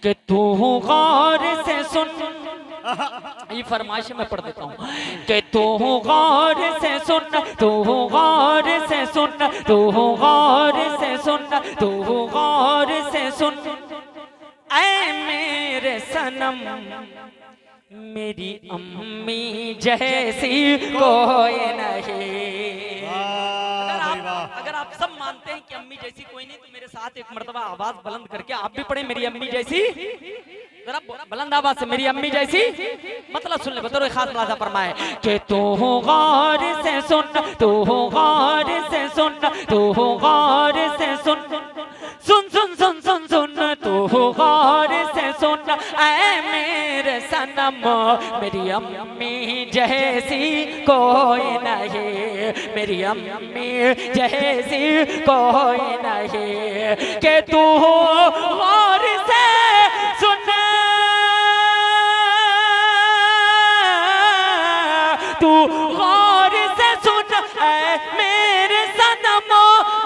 कि तू गौर से सुन, ये फरमाइश मैं पढ़ देता हूँ कि तू गौर से सुन, तू गौर से सुन, तू गौर से सुन, तू गौर से सुन, ऐ मेरे सनम मेरी अम्मी जैसी कोई नहीं। अगर आप सब मानते हैं कि अम्मी जैसी कोई नहीं, तो मेरे साथ एक मर्तबा आवाज बुलंद करके आप भी पढ़े मेरी अम्मी जैसी, जरा बुलंद आवाज से मेरी अम्मी जैसी। मतलब सुन ले, बतौर खास मुलाजा फरमाए कि तू गौर से सुन, तू गौर से सुन, तू गौर से सुन, सुन सुन सुन सुन सुन, तू गौर से सुन, ऐ मेरे सनम मेरी अम्मी जैसी कोई नहीं, मेरी अम्मी जैसी कोई नहीं। कि तू गौर से सुन, तू गौर से सुन, ऐ मेरे सनम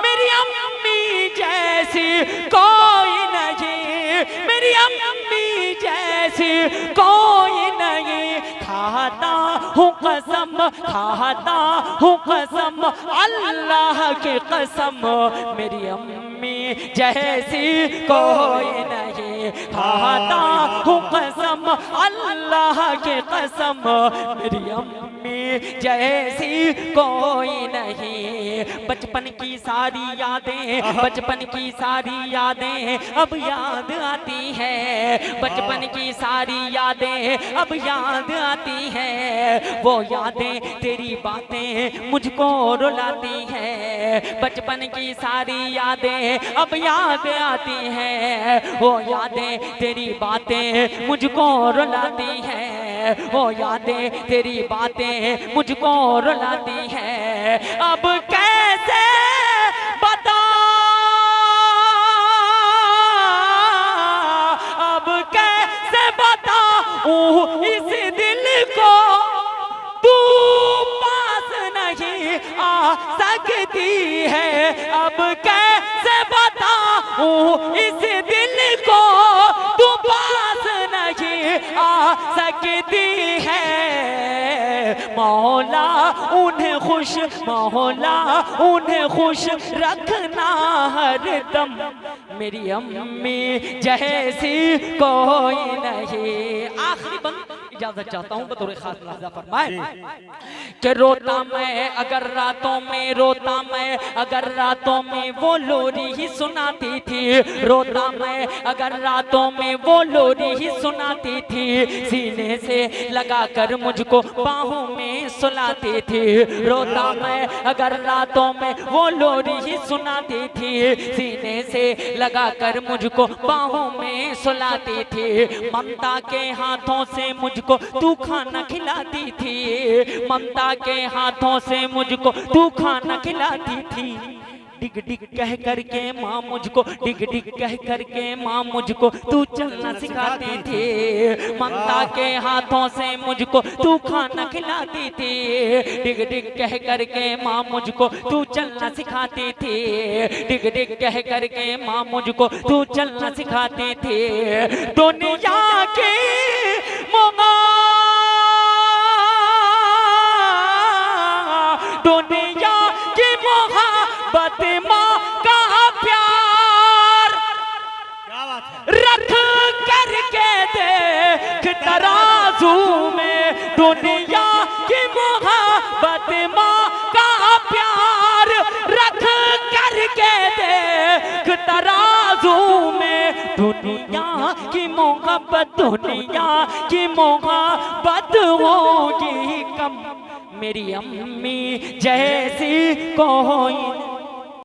मेरी अम्मी जैसी कोई नहीं, मेरी अम्मी जैसी कोई नहीं। खाता हूँ कसम, खाता हूँ कसम, अल्लाह की कसम मेरी अम्मी जैसी कोई नहीं। खाता हूँ कसम, अल्लाह की कसम मेरी अम्मी जैसी कोई नहीं। बचपन की सारी यादें, बचपन की सारी यादें अब याद आती है, बचपन की सारी यादें अब याद आती है। वो यादें तेरी बातें मुझको रुलाती है, बचपन की सारी यादें अब याद आती है। वो यादें तेरी बातें मुझको रुलाती है, वो यादें तेरी बातें मुझको रुलाती है। अब कैसे बता, अब कैसे बताऊं इस दिल को, तू पास नहीं आ सकती है। अब कैसे बताऊं इस दिल को, तू पास नहीं आ सकती है। मौला उन्हें खुश, मौला उन्हें खुश रखना हर दम, मेरी अम्मी जैसी कोई नहीं। आखिरी बंद इजाजत चाहता हूँ बतौर खास मुलाजा फरमाए कि रोता मैं अगर रातों में, रोता मैं अगर रातों में वो लोरी ही सुनाती थी, रोता मैं अगर रातों में वो लोरी ही सुनाती थी। सीने से लगाकर मुझको बाहों में सुलाती थी, रोता मैं अगर रातों में वो लोरी ही सुनाती थी। सीने से लगाकर मुझको बाहों में सुलाती थी। ममता के हाथों से मुझको तू खाना खिलाती थी, ममता के हाथों से मुझको तू खाना खिलाती थी। डिग डिग कह करके माँ मुझको, डिग डिग कह करके माँ मुझको तू चलना सिखाती थी। ममता के हाथों से मुझको तू खाना खिलाती थी, डिग डिग कह करके माँ मुझको तू चलना सिखाती थी। डिग डिग कह करके माँ मुझको तू चलना सिखाती थी। दुनिया की दुनिया की मोहब्बत माँ का प्यार रख करके देख तराजू में। दुनिया की मोहब्बत माँ का प्यार रख करके देख तराजू में। दुनिया की मोहब्बत, दुनिया की मोहब्बत होगी कम, मेरी अम्मी जैसी कोई